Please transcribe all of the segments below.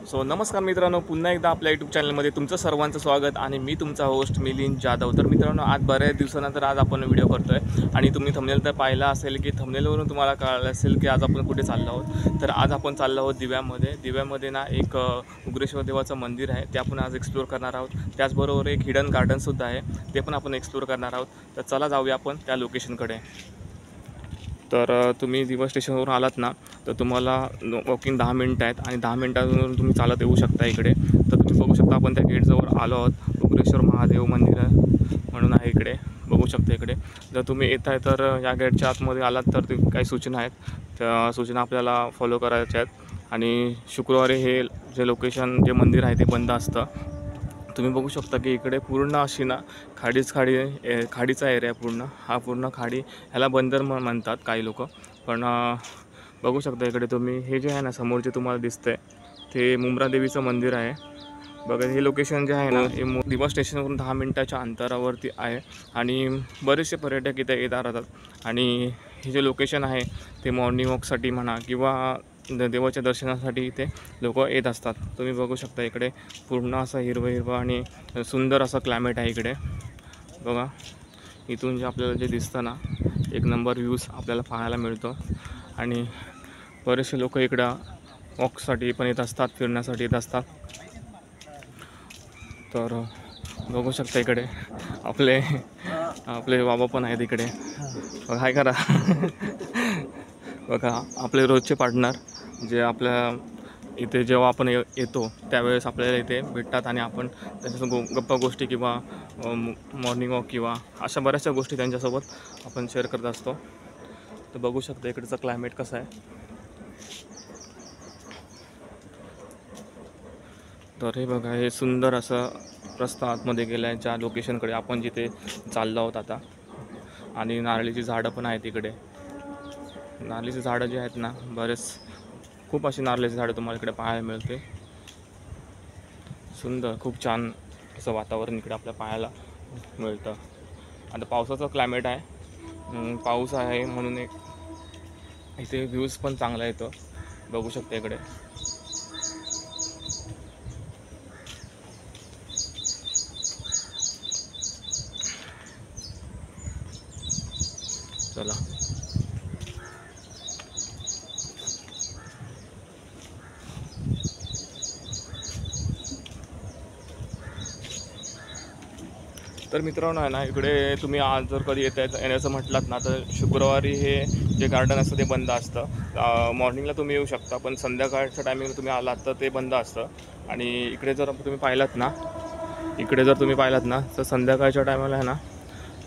So नमस्कार मित्रांनो, पुन्हा एकदा आपल्या यूट्यूब चॅनलमध्ये तुमचं सर्वांचं स्वागत आणि मी तुमचा होस्ट मिलिंद जाधव। तर मित्रांनो, आज बऱ्याच दिवसानंतर आज आपण व्हिडिओ करतो आहे आणि तुम्ही थंबनेल तर पाहिला असेल की थंबनेलवरून तुम्हाला कळलं असेल की आज आपण कुठे चाललो आहोत। तर आज आपण चाललो आहोत दिव्यामध्ये ना एक उग्रेश्वर देवाचं मंदिर आहे, ते आपण आज एक्सप्लोर करणार आहोत। त्याचबरोबर एक हिडन गार्डनसुद्धा आहे, ते पण आपण एक्सप्लोर करणार आहोत। तर चला जाऊया आपण त्या लोकेशनकडे। तर तुम्ही दिवा स्टेशनवरून आलात ना, तर तुम्हाला वॉकिंग 10 मिनटं आहेत आणि 10 मिनटांवरून तुम्ही चालत येऊ शकता इकडे। तर तुम्ही बघू शकता आपण त्या गेटजवळ आलो आहोत। उग्रेश्वर महादेव मंदिर म्हणून आहे इकडे, बघू शकता इकडे। जर तुम्ही येत आहे तर या गेटच्या आतमध्ये आलात तर ते काही सूचना आहेत, त्या सूचना आपल्याला फॉलो करायच्या आहेत। आणि शुक्रवारी हे जे लोकेशन जे मंदिर आहे ते बंद असतं। तुम्ही बघू शकता की इकडे पूर्ण अशी ना खाडीचा एरिया पूर्ण खाडी, ह्याला बंदर म्हणतात काही लोक। पण बघू शकता इकडे तुम्ही, हे जे आहे ना समोर जे तुम्हाला दिसतंय ते मुंब्रा देवीचं मंदिर आहे। बघा हे लोकेशन जे आहे ना, हे दिवा स्टेशनवरून 10 मिनटाच्या अंतरावरती आहे आणि बरेचसे पर्यटक इथे येत राहतात। आणि हे जे लोकेशन आहे ते मॉर्निंग वॉकसाठी म्हणा किंवा देवाच्या दर्शनासाठी इथे लोक येत असतात। तुम्ही बघू शकता इकडे पूर्ण असं हिरवं आणि सुंदर असं क्लायमेट आहे इकडे। बघा इथून जे आपल्याला जे दिसतं ना, एक नंबर व्ह्यूज आपल्याला पाहायला मिळतो। आणि बरेचसे लोक इकडं वॉकसाठी पण येत असतात, फिरण्यासाठी येत असतात। तर बघू शकता इकडे आपले बाबा पण आहेत इकडे। बघा काय करा बघा आपले रोजचे पार्टनर जे आपल्या इथे जेव्हा आपण येतो त्यावेळेस आपल्याला इथे भेटतात आणि आपण त्यांच्यासोबत गप्पा गोष्टी किंवा मॉर्निंग वॉक किंवा अशा बऱ्याचशा गोष्टी त्यांच्यासोबत आपण शेअर करत असतो। तर बघू शकता इकडचं क्लायमेट कसं आहे। तर हे बघा, हे सुंदर असं रस्ता आतमध्ये गेला आहे ज्या लोकेशनकडे आपण जिथे चाललो आहोत आता। आणि नारळीची झाडं पण आहेत इकडे। नारळीची झाडं जी आहेत ना, खूप अशी नारळीची झाडं तुम्हाला इकडे पाहायला मिळते। सुंदर, खूप छान असं वातावरण इकडे आपल्याला पाहायला मिळतं। आता पावसाचं क्लायमेट आहे, पाऊस आहे म्हणून इथे व्ह्यूज पण चांगला येतो, बघू शकता इकडे। चला तर मित्रांनो आहे ना, इकडे तुम्ही आज जर कधी येण्याचं म्हटलात ना, तर शुक्रवारी हे जे गार्डन असतं ते बंद असतं। मॉर्निंगला तुम्ही येऊ शकता, पण संध्याकाळच्या टायमिंगला तुम्ही आलात तर ते बंद असतं। आणि इकडे जर तुम्ही पाहिलात ना, तर संध्याकाळच्या टायमाला आहे ना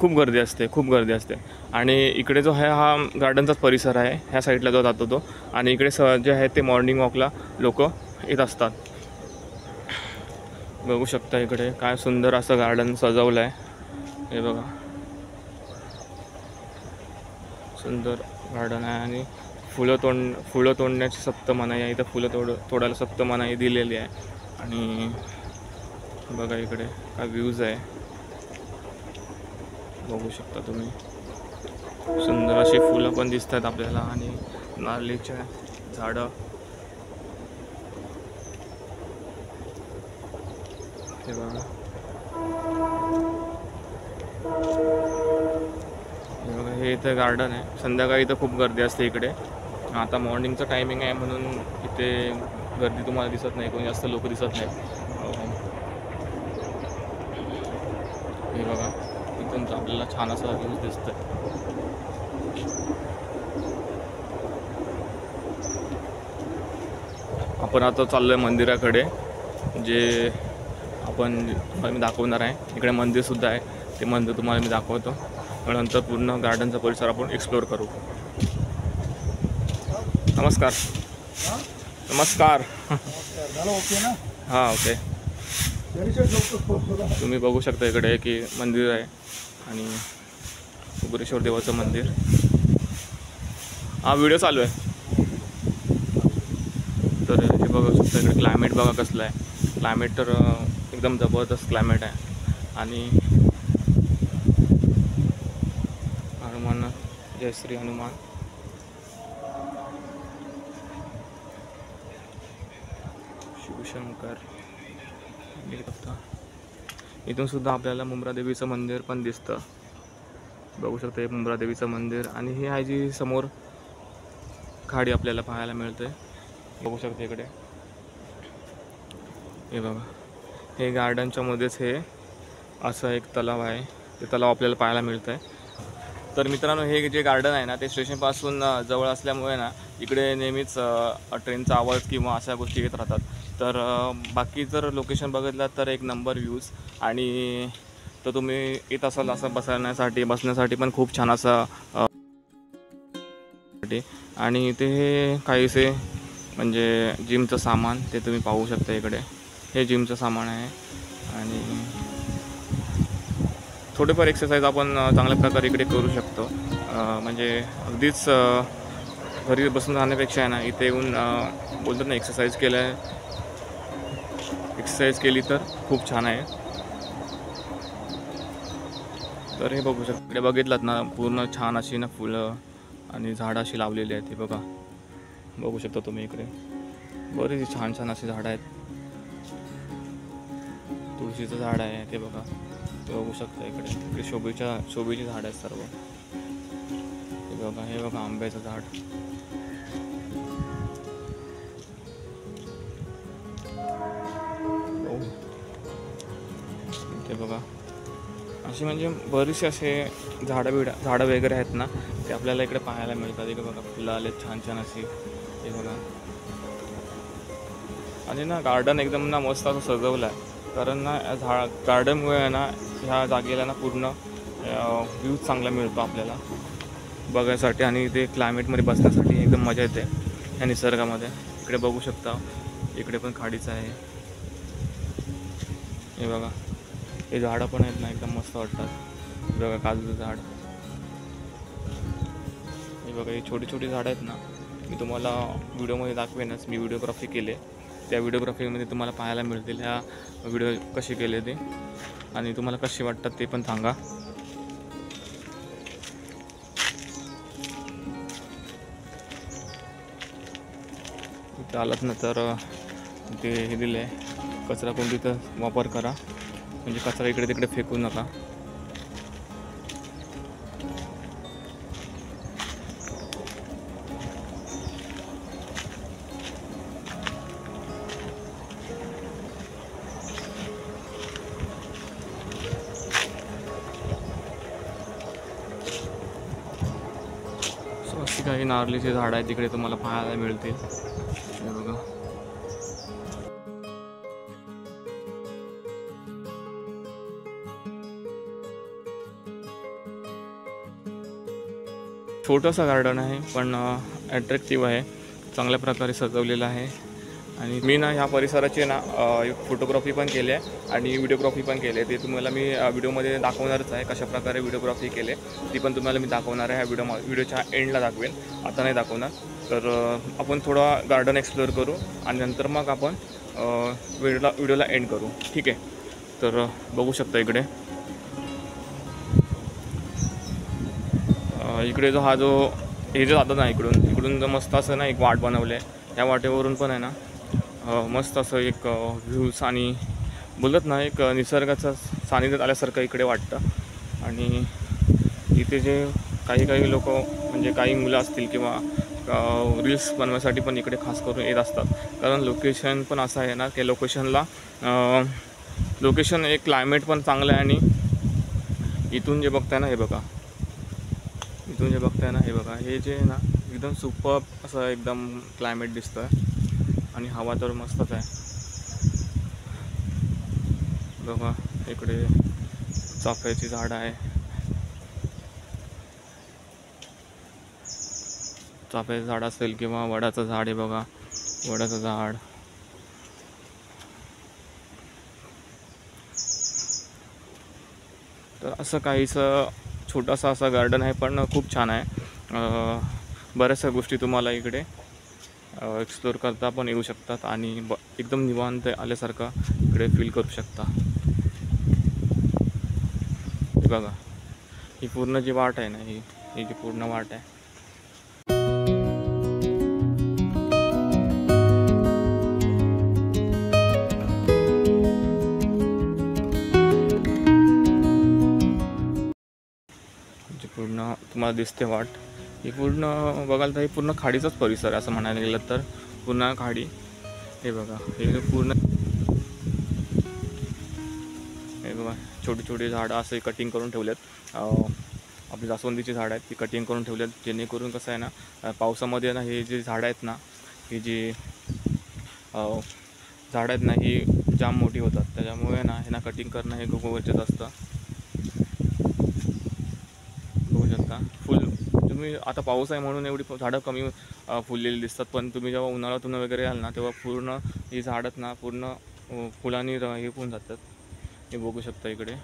खूप गर्दी असते। आणि इकडे जो आहे हा गार्डनचाच परिसर आहे, ह्या साईडला जो जातो तो। आणि इकडे जे आहे ते मॉर्निंग वॉकला लोक येत असतात। बघू शकता इकडे काय सुंदर असं गार्डन सजवलं आहे, हे बघा सुंदर गार्डन आहे। आणि फुलं तोडण्याची सक्त मनाई आहे इथं, तोडायला सक्त मनाई दिलेली आहे। आणि बघा इकडे काय व्ह्यूज आहे, बघू शकता तुम्ही। सुंदर अशी फुलं पण दिसतात आपल्याला आणि नारळीच्या झाडं, हे बघा हे इथं गार्डन आहे। संध्याकाळी इथं खूप गर्दी असते इकडे। आता मॉर्निंगचं टायमिंग आहे म्हणून इथे गर्दी तुम्हाला दिसत नाही, कोणी जास्त लोक दिसत नाही। हे बघा इथून आपल्याला छान असा व्ह्यूज दिसतोय। आपण आता चाललो आहे मंदिराकडे, जे तुम्हाला मी दाखवणार आहे। इकडे मंदिरसुद्धा आहे, ते मंदिर तुम्हाला मी दाखवतो। नंतर पूर्ण गार्डनचा परिसर आपण एक्सप्लोर करू। नमस्कार। हां ओके। तुम्ही बघू शकता इकडे की मंदिर आहे आणि उग्रेश्वर देवाचं मंदिर। हा व्हिडिओ चालू आहे। तर हे बघू शकता इकडे क्लायमेट बघा कसलं आहे। क्लायमेट तर एकदम जबरदस्त क्लायमेट आहे। आणि हनुमान, जय श्री हनुमान। शिवशंकर इथून सुद्धा आपल्याला मुंब्रा देवीचं मंदिर पण दिसतं. बघू शकता हे मुंब्रा देवीचं मंदिर. आणि ही आहे जी समोर खाडी आपल्याला पाहायला मिळते. बघू शकता इकडे हे बघा, हे गार्डनच्या मध्येच हे असं एक तलाव आहे. ते तलाव आपल्याला पाहायला मिळतं आहे. तर मित्रांनो, हे जे गार्डन आहे ना ते स्टेशनपासून जवळ असल्यामुळे ना इकडे नेहमीच ट्रेनचा आवाज किंवा अशा गोष्टी येत राहतात. तर बाकी जर लोकेशन बघितलं तर एक नंबर व्ह्यूज. आणि तर तुम्ही येत असाल असं बसण्यासाठी पण खूप छान असं आणि इथे हे काहीसे म्हणजे जिमचं सामान ते तुम्ही पाहू शकता. इकडे हे जिमचं सामान आहे. आणि थोडेफार एक्सरसाइज आपण चांगल्या प्रकारे इकडे करू शकतो. म्हणजे अगदीच घरी बसून राहण्यापेक्षा आहे ना इथे येऊन बोलतात ना एक्सरसाइज केली तर खूप छान आहे. तर हे बघू शकता, इकडे बघितलात ना पूर्ण छान अशी ना फुलं आणि झाडं अशी लावलेली आहेत. हे बघू शकता तुम्ही इकडे बरीच छान छान अशी झाडं आहेत. तुळशीचं झाड आहे ते बघा, ते बघू शकता. इकडे शोभेची झाड आहेत सर्व. हे बघा आंब्याचं झाड. ते बघा अशी म्हणजे बरीचसे असे झाडं वगैरे आहेत ना ते आपल्याला इकडे पाहायला मिळतात. इकडे बघा फुलं आले छान छान अशी. हे बघा आणि ना गार्डन एकदम ना मस्त असं सजवलं आहे. कारण ना गार्डनमुळे ना ह्या जागेला ना पूर्ण व्ह्यूज चांगला मिळतो आपल्याला बघायसाठी. आणि ते क्लायमेटमध्ये बसण्यासाठी एकदम मजा येते या निसर्गामध्ये. इकडे बघू शकता, इकडे पण खाडीचं आहे. हे बघा हे झाडं पण आहेत ना एकदम मस्त वाटतात. बघा काजूचं झाड. हे बघा ही छोटी छोटी झाडं आहेत ना, मी तुम्हाला व्हिडिओमध्ये दाखवेनच. मी व्हिडिओग्राफी केले, त्या व्हिडिओग्राफीमध्ये तुम्हाला पाहायला मिळतील ह्या व्हिडिओ कसे केले ते. आणि तुम्हाला कसे वाटतात ते पण सांगा. इथे आलात ना तर ते हे दिले आहे, कचरा कुंडीचा वापर करा. म्हणजे कचरा इकडे तिकडे फेकू नका. अशी काही नारळीची झाडं आहेत तिकडे तुम्हाला पाहायला मिळतील. हे बघा छोटंसं गार्डन आहे पण ॲट्रॅक्टिव्ह आहे, चांगल्या प्रकारे सजवलेलं आहे. आणि मी ना ह्या परिसराची ना फोटोग्राफी पण केली आहे आणि व्हिडिओग्राफी पण केली आहे. ते तुम्हाला मी व्हिडिओमध्ये दाखवणारच आहे. कशा प्रकारे व्हिडिओग्राफी केले ती पण तुम्हाला मी दाखवणार आहे. ह्या व्हिडिओच्या एंडला दाखवेन, आता नाही दाखवणार. तर आपण थोडा गार्डन एक्सप्लोअर करू आणि नंतर मग आपण व्हिडिओला एंड करू, ठीक आहे. तर बघू शकता इकडे जो हा जो हे जो जातं ना इकडून जो मस्त असं ना एक वाट बनवलं आहे. त्या वाटेवरून पण आहे ना मस्त असं एक व्ह्यूज आणि बोलत ना एक निसर्गाचं सानिध्यात आल्यासारखं इकडे वाटतं. आणि इथे जे काही लोक म्हणजे काही मुलं असतील किंवा रील्स बनवायसाठी पण इकडे खास करून येत असतात. कारण लोकेशन पण असं आहे ना की लोकेशन एक क्लायमेट पण चांगलं आहे. आणि इथून जे बघताय ना हे बघा, हे जे ना एकदम सुपर असं एकदम क्लायमेट दिसतं. आणि हवा तर मस्तच आहे. बघा इकडे चाफ्याची झाड आहे. चाफ्याचं झाड असेल किंवा वडाचं झाड आहे. बघा वडाचं झाड. तर असं काहीसं छोटासा असा गार्डन आहे पण खूप छान आहे. बऱ्याचशा गोष्टी तुम्हाला इकडे एक्सप्लोअर करता पण येऊ शकतात आणि एकदम निवांत आल्यासारखं इकडे फील करू शकता. बघा ही पूर्ण जी वाट आहे ना ही जी पूर्ण वाट आहे. तुम्हाला दिसते वाट, ही पूर्ण बघाल तर हे पूर्ण खाडीचाच परिसर आहे असं म्हणायला गेलं तर, पूर्ण खाडी. हे बघा हे पूर्ण, हे बघा छोटी छोटी झाडं असे कटिंग करून ठेवलेत. आपली जास्वंदीची झाडं आहेत ती कटिंग करून ठेवलेत, जेणेकरून कसं आहे ना पावसामध्ये ना हे जे झाडं आहेत ना, ही जी झाडं आहेत ना ही जाम मोठी होतात, त्याच्यामुळे ना हे ना कटिंग करणं हे खूप गरजेचं असतं. बघू शकता फुल, तुम्ही आता पाऊस आहे म्हणून एवढी झाडं कमी फुललेली दिसतात, पण तुम्ही जेव्हा उन्हाळ्यातून वगैरे याल ना तेव्हा पूर्ण ही झाडं ना पूर्ण फुलांनी हे होऊन जातात. हे बघू शकता इकडे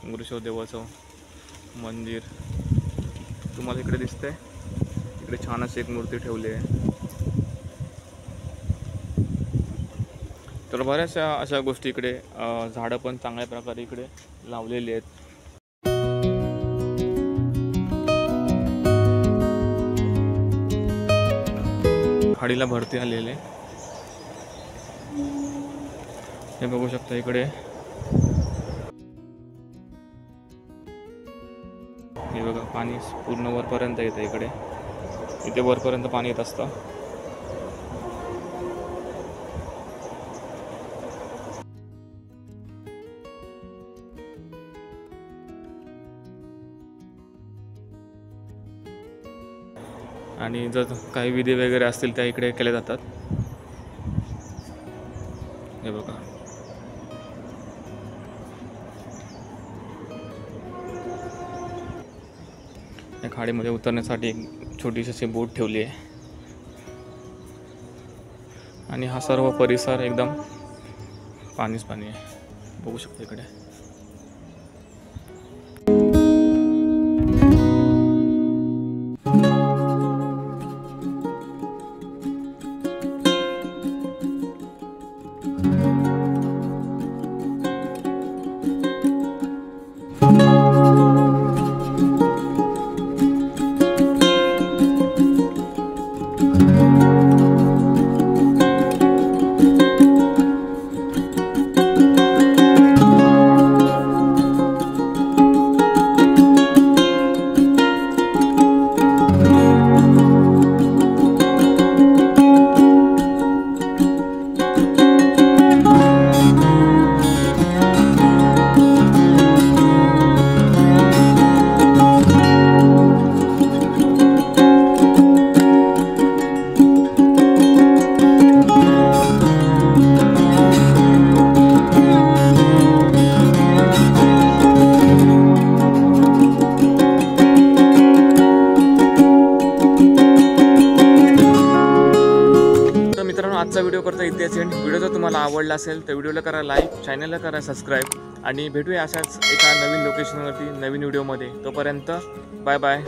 वृषभ देवाचं मंदिर तुम्हाला इकडे दिसतंय. इकडे छान अशी एक मूर्ती ठेवली आहे. तर बऱ्याचशा अशा गोष्टी इकडे, झाडं पण चांगल्या प्रकारे इकडे लावलेली आहेत. खाडीला भरती आलेले हे बघू शकता इकडे. हे बघा पाणी पूर्ण वरपर्यंत येतं इकडे, इथे वरपर्यंत पाणी येत असतं. आणि जर काही विधी वगैरे असतील त्या इकडे केल्या जातात. हे बघा या खाडीमध्ये उतरण्यासाठी एक छोटीशी अशी बोट ठेवली आहे. आणि हा सर्व परिसर एकदम पाणीच पाणी आहे, बघू शकता इकडे. आजचा व्हिडिओ करता इतिहास एंड. व्हिडिओ जर तुम्हाला आवडला असेल तर व्हिडिओला करा लाईक, चॅनलला करा सबस्क्राईब आणि भेटूया अशाच एका नवीन लोकेशनवरती नवीन व्हिडिओमध्ये. तोपर्यंत बाय बाय.